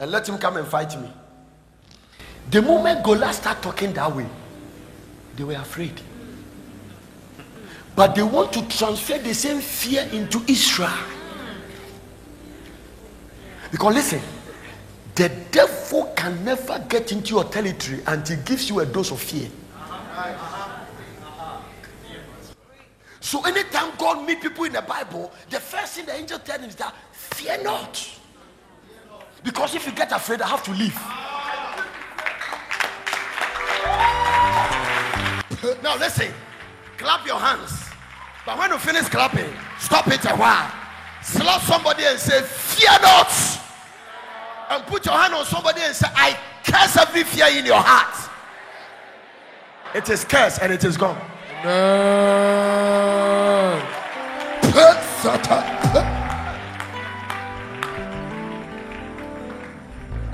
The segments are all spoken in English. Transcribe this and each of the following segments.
and let him come and fight me. The moment Goliath started talking that way, they were afraid. But they want to transfer the same fear into Israel. Because listen, the devil can never get into your territory until he gives you a dose of fear. So anytime God meets people in the Bible, the first thing the angel tells him is that fear not. Because if you get afraid, I have to leave. Now listen, clap your hands. But when you finish clapping, stop it a while. Slap somebody and say, fear not. And put your hand on somebody and say, I curse every fear in your heart. It is cursed and it is gone.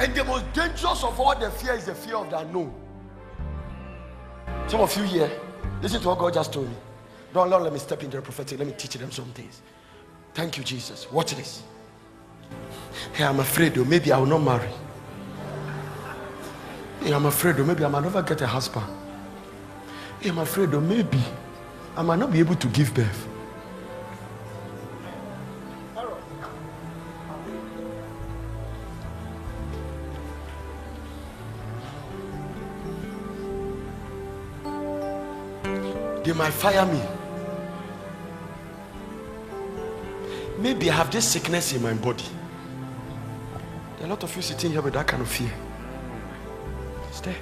And the most dangerous of all the fear is the fear of the unknown. Some of you here, listen to what God just told me. Don't let me step into the prophetic. Let me teach them some things. Thank you, Jesus. Watch this. Hey, I'm afraid though, maybe I will not marry. Hey, I'm afraid though, maybe I might never get a husband. Hey, I'm afraid though, maybe I might not be able to give birth. They might fire me. Maybe I have this sickness in my body. There are a lot of you sitting here with that kind of fear. It's there.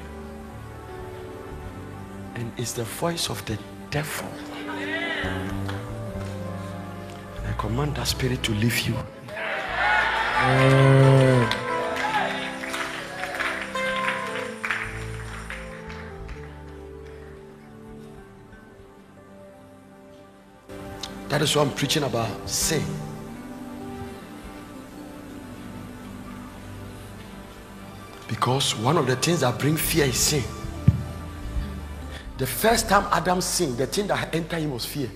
And it's the voice of the devil. And I command that spirit to leave you. That is what I'm preaching about sin. Because one of the things that bring fear is sin. The first time Adam sinned, the thing that entered him was fear.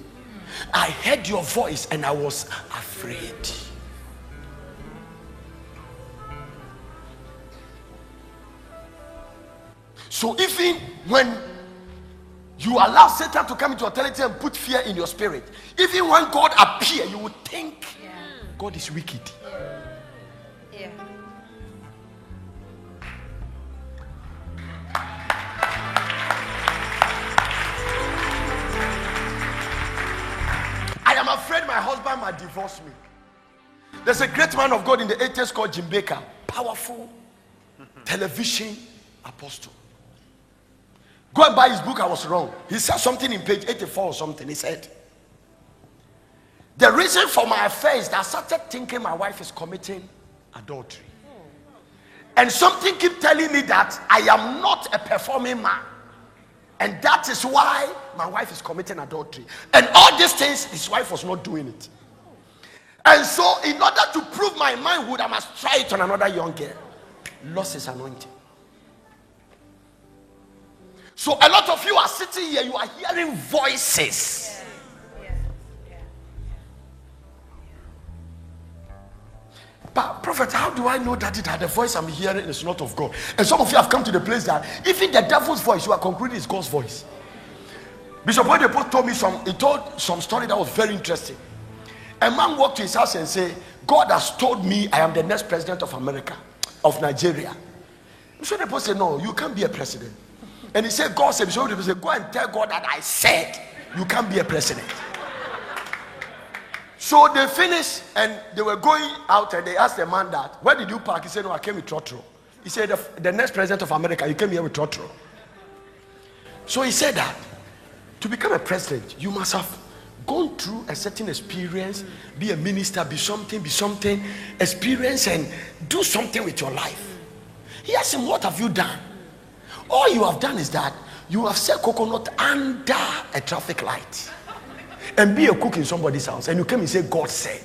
I heard your voice and I was afraid. So even when you allow Satan to come into your territory and put fear in your spirit, even when God appears, you would think God is wicked. Yeah. I am afraid my husband might divorce me. There's a great man of God in the 80s called Jim Baker. Powerful television apostle. Go and buy his book. I was wrong. He said something in page 84 or something. He said, the reason for my affair is that I started thinking my wife is committing adultery. And something keep telling me that I am not a performing man. And that is why my wife is committing adultery. And all these things, his wife was not doing it. And so in order to prove my manhood, I must try it on another young girl. Lost his anointing. So a lot of you are sitting here, you are hearing voices. But prophet, how do I know that the voice I'm hearing is not of God? And some of you have come to the place that even the devil's voice, you are concluding is God's voice. Bishop Oyedepo told me some story that was very interesting. A man walked to his house and said, God has told me I am the next president of America, of Nigeria. Bishop Oyedepo said, no, you can't be a president. And he said, God said, Bishop Oyedepo said, go and tell God that I said you can't be a president. So they finished and they were going out and they asked the man that, where did you park? He said, no, I came with Trotro. He said, the next president of America, you came here with Trotro. So he said that to become a president, you must have gone through a certain experience, be a minister, be something, experience and do something with your life. He asked him, what have you done? All you have done is that you have set coconut under a traffic light and be a cook in somebody's house, and you came and say God said.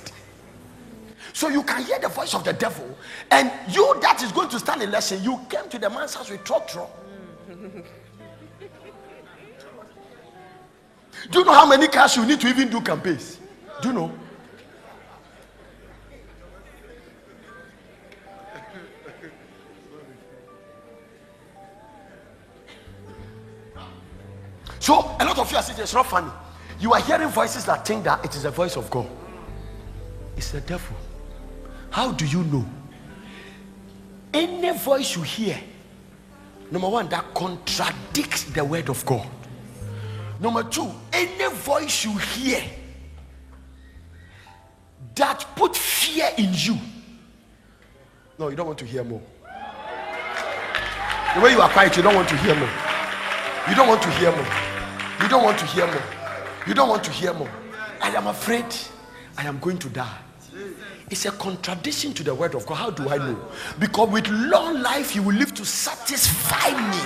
So you can hear the voice of the devil, and you that is going to stand a lesson, you came to the man's house with Trotro. Do you know how many cars you need to even do campaigns? Do you know? So a lot of you are saying it's not funny. You are hearing voices that think that it is the voice of God. It's the devil. How do you know? Any voice you hear, number one, that contradicts the word of God. Number two, any voice you hear that put fear in you. No, you don't want to hear more. The way you are quiet, you don't want to hear more. You don't want to hear more. You don't want to hear more. You don't want to hear more. I am afraid I am going to die. It's a contradiction to the word of God. How do I know? Because with long life you will live to satisfy me.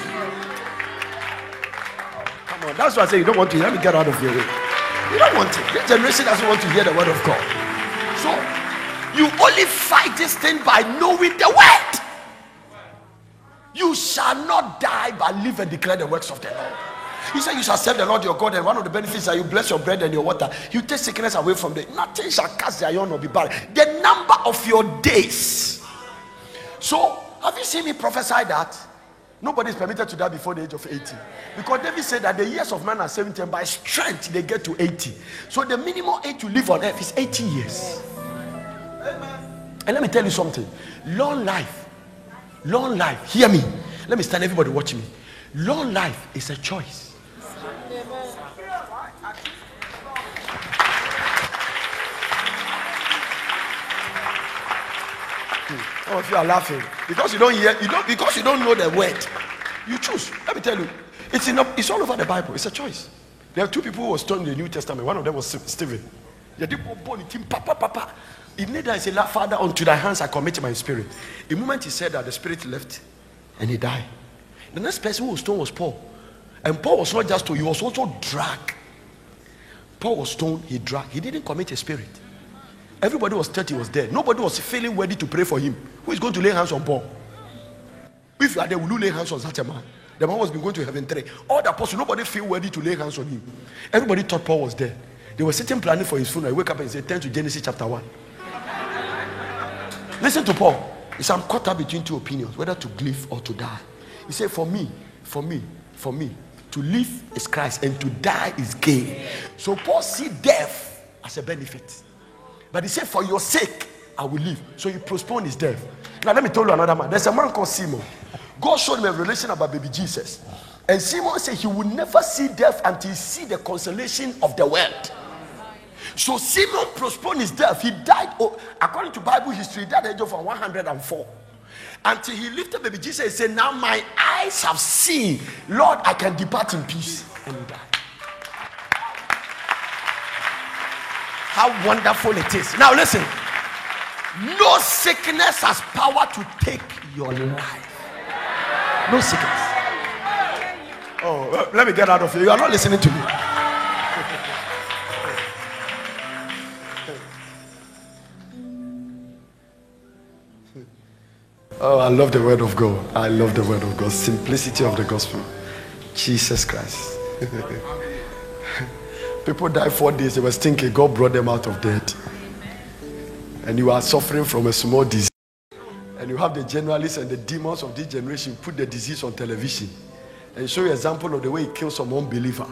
Come on, that's why I say you don't want to hear. Let me get out of your way. You don't want it. This generation doesn't want to hear the word of God. So you only fight this thing by knowing the word. You shall not die but live and declare the works of the Lord. He said you shall serve the Lord your God, and one of the benefits that you bless your bread and your water. You take sickness away from them. Nothing shall cast the iron or be barren. The number of your days. So have you seen me prophesy that nobody is permitted to die before the age of 80? Because David said that the years of man are 70, and by strength they get to 80. So the minimum age to live on earth is 80 years. And let me tell you something. Long life, hear me. Let me stand, everybody watch me. Long life is a choice. Some of you are laughing because you don't hear, because you don't know the word. You choose. Let me tell you, it's all over the Bible. It's a choice. There are two people who were stoned in the New Testament. One of them was Stephen. In neither is a Father, unto thy hands I commit my spirit. The moment he said that, the spirit left and he died. The next person who was stoned was Paul. And Paul was not just stoned, he was also dragged. Paul was stoned, he dragged. He didn't commit a spirit. Everybody was thought he was dead. Nobody was feeling ready to pray for him. Who is going to lay hands on Paul? If you are there, will you lay hands on such a man? The man was going to heaven 3. All the apostles, nobody feel ready to lay hands on him. Everybody thought Paul was dead. They were sitting planning for his funeral. I wake up and say, turn to Genesis chapter 1. Listen to Paul. He said, I'm caught up between two opinions, whether to live or to die. He said, for me, to live is Christ and to die is gain. So Paul see death as a benefit. But he said, for your sake, I will live. So he postponed his death. Now let me tell you another man. There's a man called Simon. God showed him a revelation about baby Jesus. And Simon said he will never see death until he see the consolation of the world. So Simon postponed his death. He died, according to Bible history, he died at the age of 104. Until he lifted baby Jesus and said, now my eyes have seen. Lord, I can depart in peace. And he died. How wonderful it is. Now listen. No sickness has power to take your life. No sickness. Oh, let me get out of here. You are not listening to me. Oh, I love the word of God. I love the word of God. Simplicity of the gospel. Jesus Christ. People died 4 days. They were thinking God brought them out of death. And you are suffering from a small disease. And you have the generalists and the demons of this generation put the disease on television and show you an example of the way it kills some unbeliever.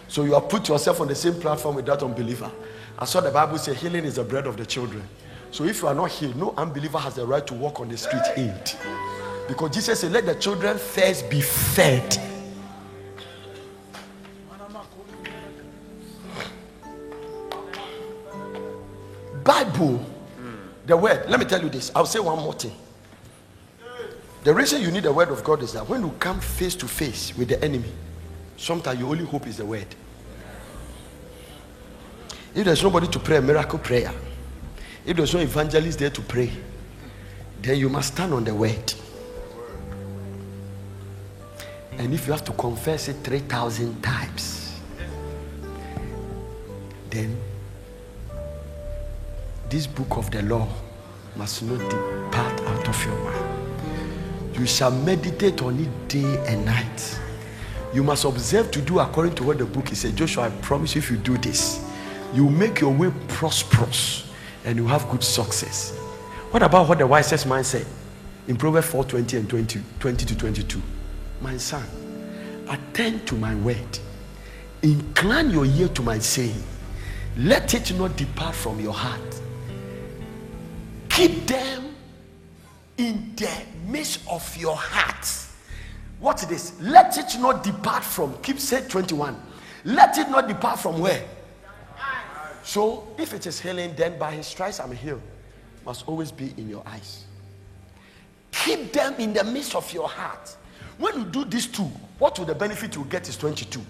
So you have put yourself on the same platform with that unbeliever. I saw the Bible say healing is the bread of the children. So if you are not healed, no unbeliever has the right to walk on the street healed. Because Jesus said, let the children first be fed. Bible, the word. Let me tell you this. I'll say one more thing. The reason you need the word of God is that when you come face to face with the enemy, sometimes your only hope is the word. If there's nobody to pray a miracle prayer, if there's no evangelist there to pray, then you must stand on the word. And if you have to confess it 3,000 times, then this book of the law must not depart out of your mouth. You shall meditate on it day and night. You must observe to do according to what the book is saying. Joshua, I promise you, if you do this, you make your way prosperous and you have good success. What about what the wisest man said in Proverbs 4:20 and 20 to 22? My son, attend to my word incline your ear to my saying. Let it not depart from your heart. Keep them in the midst of your heart. What it is? Let it not depart from. Keep say 21. Let it not depart from where? So if it is healing, then by his stripes I'm healed. Must always be in your eyes. Keep them in the midst of your heart. When you do these two, what will the benefit you get is 22.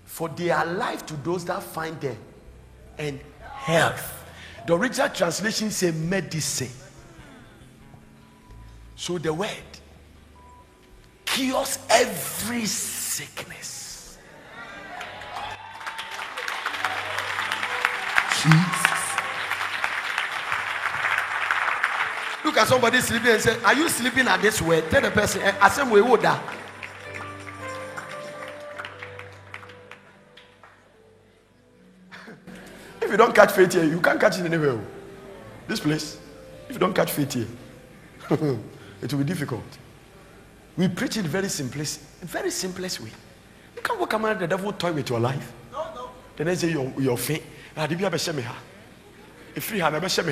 For they are life to those that find them, and health. The original translation says medicine. So the word cures every sickness. Jesus. Look at somebody sleeping and say, are you sleeping at this word? Tell the person, I said, we would die. If you don't catch faith here, you can't catch it anywhere. This place, if you don't catch faith here, it will be difficult. We preach it very simplest way. You can't walk around the devil toy with your life. No. Then they say you're faint. If free hand, I say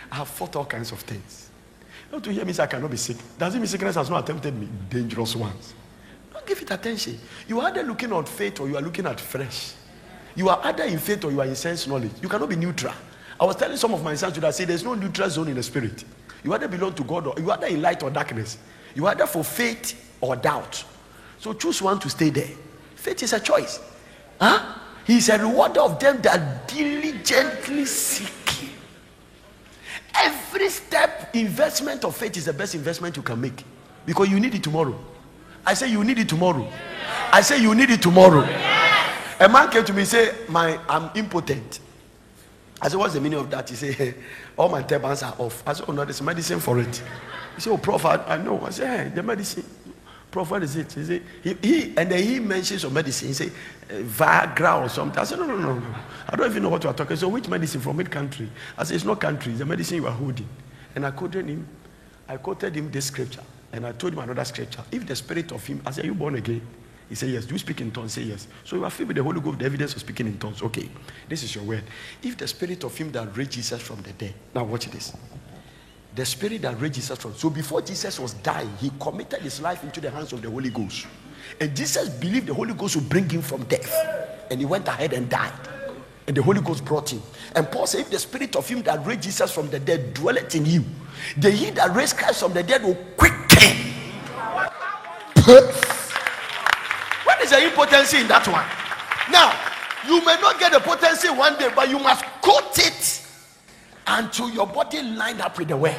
I have fought all kinds of things. Not to hear me say I cannot be sick. Does it mean sickness has not attempted me? Dangerous ones. Don't give it attention. You are either looking on faith or you are looking at flesh. You are either in faith or you are in sense knowledge. You cannot be neutral. I was telling some of my sons that say there's no neutral zone in the spirit. You either belong to God or you are either in light or darkness. You are either for faith or doubt. So choose one to stay there. Faith is a choice. He is a rewarder of them that diligently seek him. Every step investment of faith is the best investment you can make, because you need it tomorrow. I say you need it tomorrow. I say you need it tomorrow. A man came to me and said, I'm impotent. I said, what's the meaning of that? He said, hey, all my turbans are off. I said, oh no, there's medicine for it. He said, oh prophet, I know. I said, hey, the medicine. Prophet, what is it? He said, and then he mentions some medicine. He said, Viagra or something. I said, no. I don't even know what you are talking. So which medicine from which country? I said, it's not country. It's the medicine you are holding. And I quoted him this scripture. And I told him another scripture. If the spirit of him, I said, are you born again? He said, yes. Do you speak in tongues? Say yes. So you are filled with the Holy Ghost, the evidence of speaking in tongues. Okay, this is your word. If the spirit of him that raised Jesus from the dead. Now watch this. The spirit that raised Jesus from. So before Jesus was dying, he committed his life into the hands of the Holy Ghost. And Jesus believed the Holy Ghost would bring him from death. And he went ahead and died. And the Holy Ghost brought him. And Paul said, if the spirit of him that raised Jesus from the dead dwelleth in you, the he that raised Christ from the dead will quicken. What is the impotency in that one? Now, you may not get the potency one day, but you must quote it until your body lined up with the word.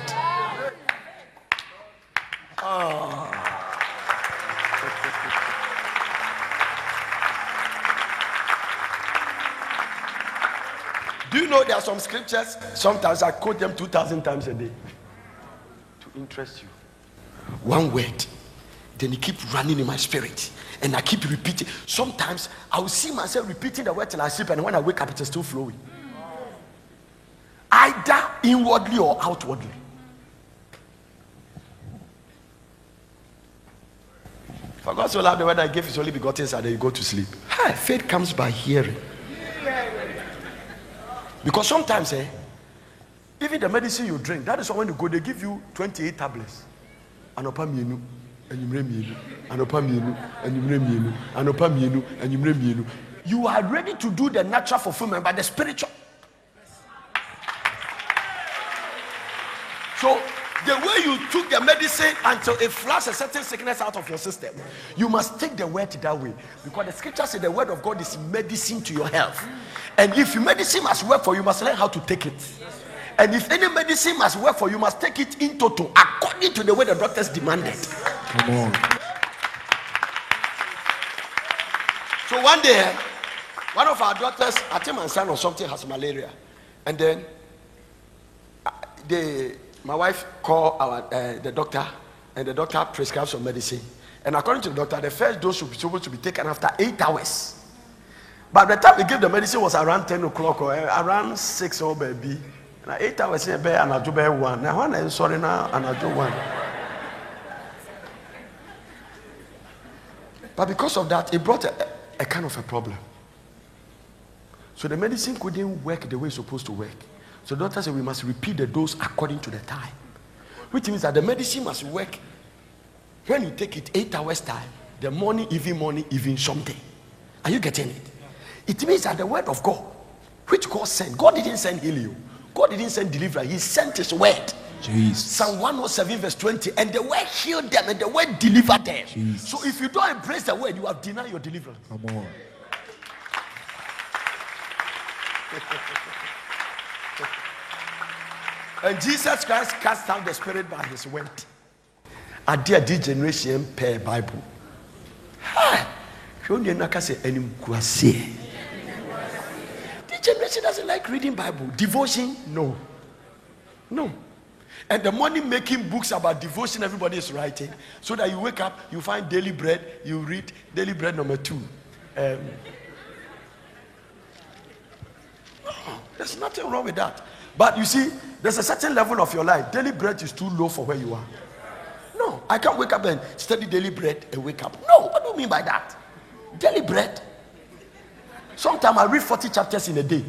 Do you know there are some scriptures? Sometimes I quote them 2,000 times a day to interest you. One word, then it keeps running in my spirit, and I keep repeating. Sometimes I will see myself repeating the word till I sleep, and when I wake up, it is still flowing. Either inwardly or outwardly. For God so loved the world that He gave His only begotten Son, that you go to sleep. Faith comes by hearing. Because sometimes, even the medicine you drink, that is why when you go, they give you 28 tablets. Anopamienu, enyumremienu, anopamienu, enyumremienu, anopamienu, enyumremienu. You are ready to do the natural fulfillment by the spiritual. So the way you took the medicine until it flushed a certain sickness out of your system, you must take the word that way. Because the scripture says the word of God is medicine to your health. And if your medicine must work for you, you must learn how to take it. And if any medicine must work for you, you must take it in total, according to the way the doctors demanded. Come on. So one day, one of our daughters, I think my son or something, has malaria. And then my wife called the doctor, and the doctor prescribed some medicine. And according to the doctor, the first dose was supposed to be taken after 8 hours. By the time we gave the medicine was around 10 o'clock or around 6 or baby. 8 hours in bed and I do 1. Now when I'm sorry now and I do 1. But because of that, it brought a kind of a problem. So the medicine couldn't work the way it's supposed to work. So the doctor said we must repeat the dose according to the time. Which means that the medicine must work when you take it 8 hours time, the morning, even something. Are you getting it? It means that the word of God, which God sent, God didn't send healing. God didn't send deliverance. He sent his word. Jesus. Psalm 107 verse 20. And the word healed them and the word delivered them. Jesus. So if you don't embrace the word, you have denied your deliverance. Come on. And Jesus Christ cast out the spirit by his word. A dear generation per Bible. The generation doesn't like reading Bible. Devotion, no. And the money making books about devotion everybody is writing, so that you wake up, you find Daily Bread, you read Daily Bread number 2. No, there's nothing wrong with that. But you see, there's a certain level of your life. Daily Bread is too low for where you are. No, I can't wake up and study Daily Bread and wake up. No, what do you mean by that? Daily Bread. Sometimes I read 40 chapters in a day.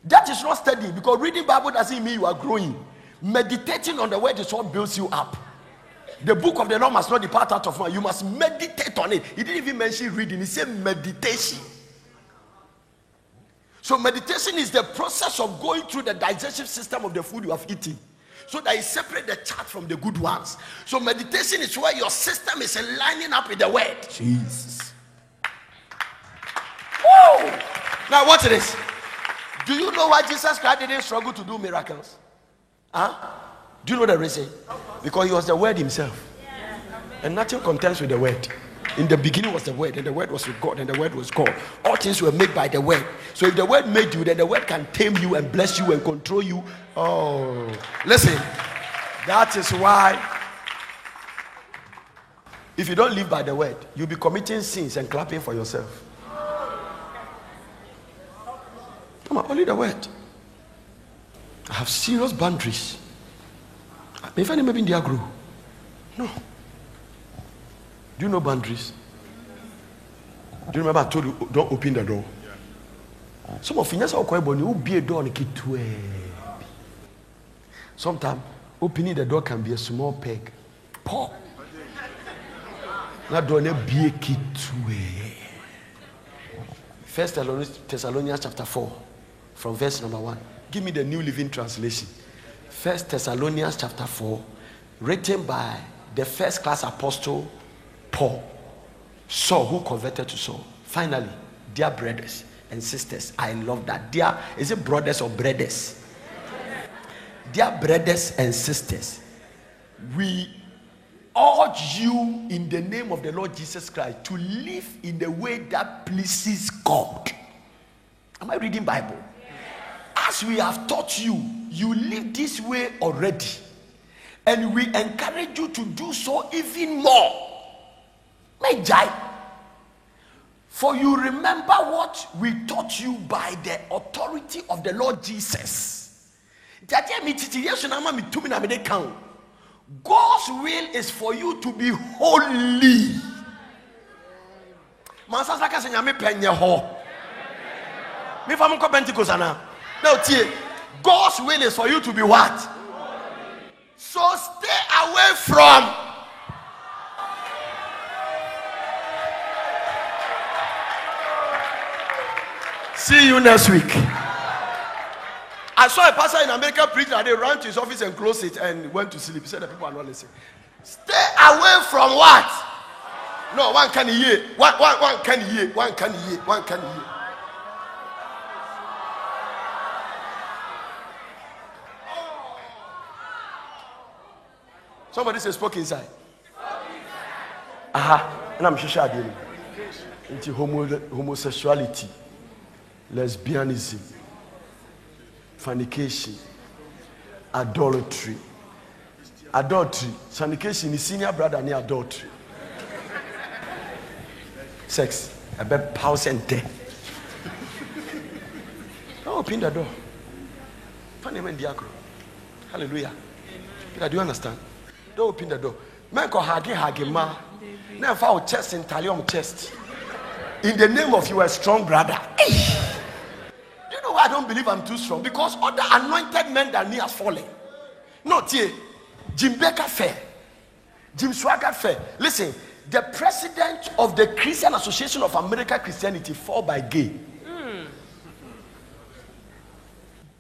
That is not studying, because reading Bible doesn't mean you are growing. Meditating on the word is what builds you up. The book of the Lord must not depart out of mind. You must meditate on it. He didn't even mention reading. He said meditation. So meditation is the process of going through the digestive system of the food you have eaten, so that you separate the chaff from the good ones. So meditation is where your system is lining up with the word. Jesus. Woo! Now watch this. Do you know why Jesus Christ didn't struggle to do miracles? Do you know the reason? Because he was the word himself. And nothing contends with the word. In the beginning was the word, and the word was with God, and the word was God. All things were made by the word. So if the word made you, then the word can tame you and bless you and control you. Oh, listen. That is why if you don't live by the word, you'll be committing sins and clapping for yourself. Come on, only the word. I have serious boundaries. If any maybe in the agro. No. Do you know boundaries? Do you remember I told you don't open the door? Some of you are quite bonny who be a door and keep to sometimes opening the door can be a small peg. Pop. Not door be a key to First Thessalonians chapter 4, from verse number 1. Give me the New Living Translation. First Thessalonians chapter 4, written by the first class apostle Paul, Saul, who converted to Saul. Finally, dear brothers and sisters, I love that. Dear, is it brothers or brothers? Dear brothers and sisters, we urge you in the name of the Lord Jesus Christ to live in the way that pleases God. Am I reading Bible? As we have taught you, you live this way already, and we encourage you to do so even more. For you remember what we taught you by the authority of the Lord Jesus. God's will is for you to be holy. God's will is for you to be what? So stay away from. See you next week. I saw a pastor in America preach and they ran to his office and closed it and went to sleep. He said the people are not listening. Stay away from what? No, one can hear. One can hear. One can hear. One can hear. Somebody says spoke inside. And I'm sure into homosexuality, lesbianism, fornication, adultery. Fornication is senior brother near adultery. Sex, a bit pause and death. open the door. Hallelujah. Do you understand? Don't open the door. Man go hagi ma. Now for our chest in talium chest. In the name of your strong brother. Do you know why I don't believe I'm too strong? Because other anointed men than me has fallen. Not here. Jim Baker fair. Jim Swaggart fair. Listen, the president of the Christian Association of American Christianity fall by gay.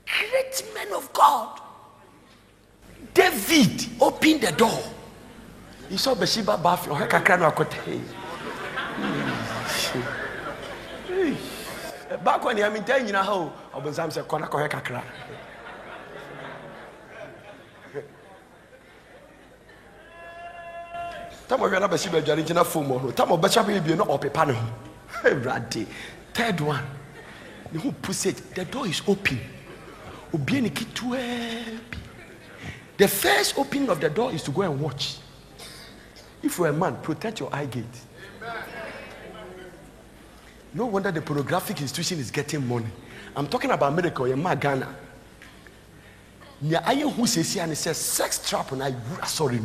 Great men of God. David opened the door. He saw Bathsheba bathing. Back when I'm in telling you how Obenzam said, "Kona kohe kakra." Tamo we na Bathsheba jari jina fumo. Tamo Bathsheba be no opepa ne ho. Hey, third one. The who push it. The door is open. The first opening of the door is to go and watch. If you're a man, protect your eye gate. No wonder the pornographic institution is getting money. I'm talking about America, you're my Ghana. Nya who says and says sex trap and I sorry.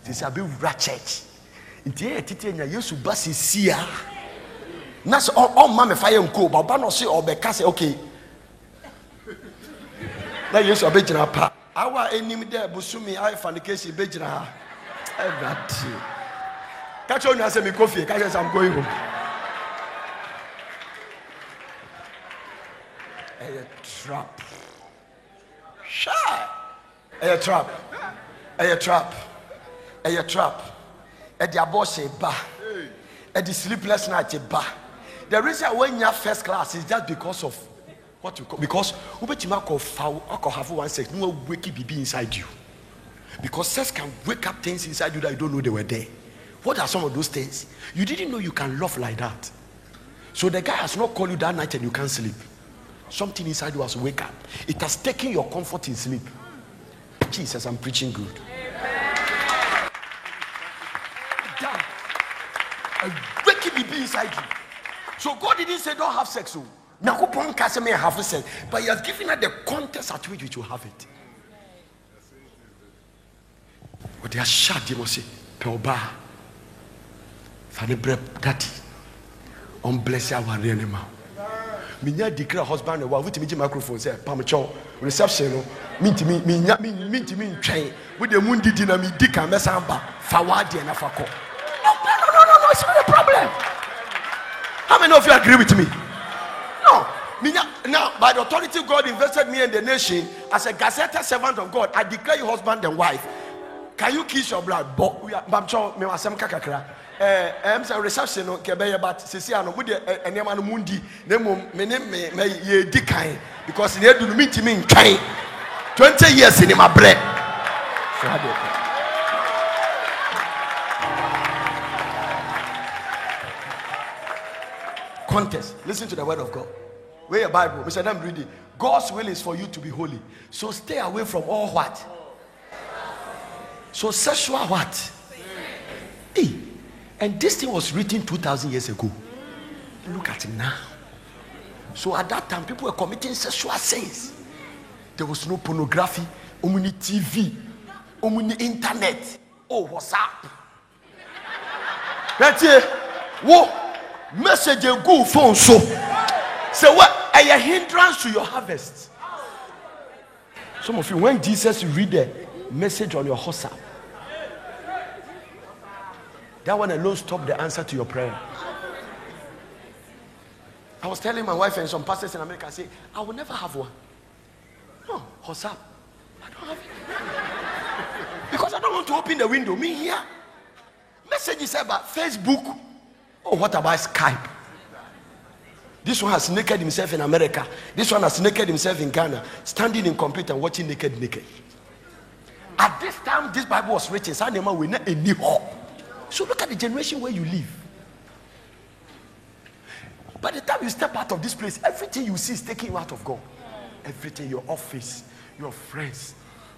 This a bit church. Intie titi nya Yesu basi sia. Na so all man me fire nko, baba no say obeka say okay. Na Yesu abegyina pa. Awa enim de busumi I fornication begyina ha. Everything. Catch on you say me coffee, catch I'm going home. A trap. Shy. A trap. A trap. A trap. A diabose ba. A sleepless night ba. The reason when you're first class is just because of what you call, because have one sex, no wake baby inside you. Because sex can wake up things inside you that you don't know they were there. What are some of those things? You didn't know you can love like that. So the guy has not called you that night and you can't sleep. Something inside you has wake up. It has taken your comfort in sleep. Jesus, I'm preaching good. A wicked baby inside you. So God didn't say don't have sex. Nakupon can't may have sex, but He has given her the context at which you have it. But they are shut. You must say, "Peoba, Fanibre Daddy, on bless our renema." Minya declare husband and wife with me microphone say, "Pamcho reception no me train with the mundi dinner me dika mesamba fawadi and afako." No, it's not a problem. How many of you agree with me? No. Now, by the authority God invested me in the nation as a gazetted servant of God, I declare you husband and wife. Can you kiss your blood? But we are Bamcho, me wasam kakakra. I'm saying reception no kebeye but sisi ano with the enema no mundi nemo me ye dikan because ne do me ntimi ntwan 20 years in my bread. Contest. Listen to the word of God. Where your Bible? Mr. Adam reading. God's will is for you to be holy. So stay away from all what? So sexual what? Hey. And this thing was written 2,000 years ago. Look at it now. So at that time, people were committing sexual sins. There was no pornography, only TV, only internet. Oh, WhatsApp. That's it. Whoa. Message go phone so. So what? A hindrance to your harvest. Some of you, when Jesus read the message on your WhatsApp, that one alone stop the answer to your prayer. I was telling my wife and some pastors in America, I say, I will never have one. No, WhatsApp. I don't have it. Because I don't want to open the window. Me here. Messages about Facebook. Oh, what about Skype? This one has naked himself in America. This one has naked himself in Ghana. Standing in computer and watching naked. At this time, this Bible was written. So look at the generation where you live. By the time you step out of this place, everything you see is taking you out of God. Everything, your office, your friends.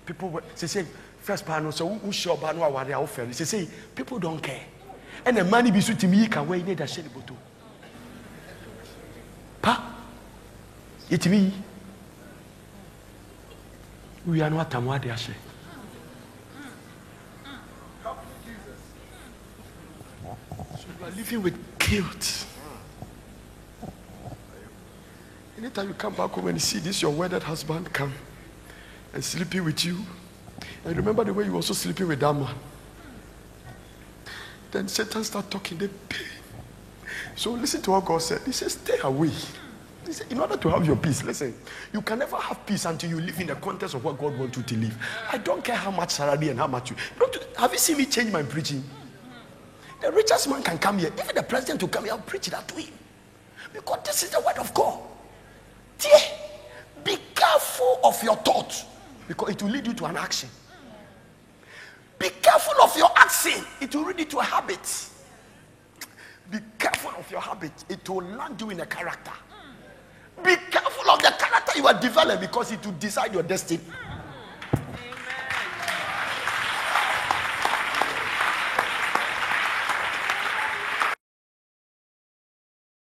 People say, first panel, so who sure banwa ware offer. Say, people don't care. And the money be suiting me can wear need a shady bottle. Pa. It me. We are not Tamwadi Ashe. So you are living with guilt. Anytime you come back home and you see this, your wedded husband come and sleeping with you, and remember the way you were also sleeping with that man. Then Satan start talking the pain. So listen to what God said. He said, stay away. He said, in order to have your peace, listen, you can never have peace until you live in the context of what God wants you to live. I don't care how much salary and how much you. Have you seen me change my preaching? The richest man can come here. Even the president will come here, I'll preach that to him. Because this is the word of God. Dear, be careful of your thoughts, because it will lead you to an action. Be careful of your action. It will lead you to a habit. Be careful of your habit. It will land you in a character. Be careful of the character you are developing, because it will decide your destiny.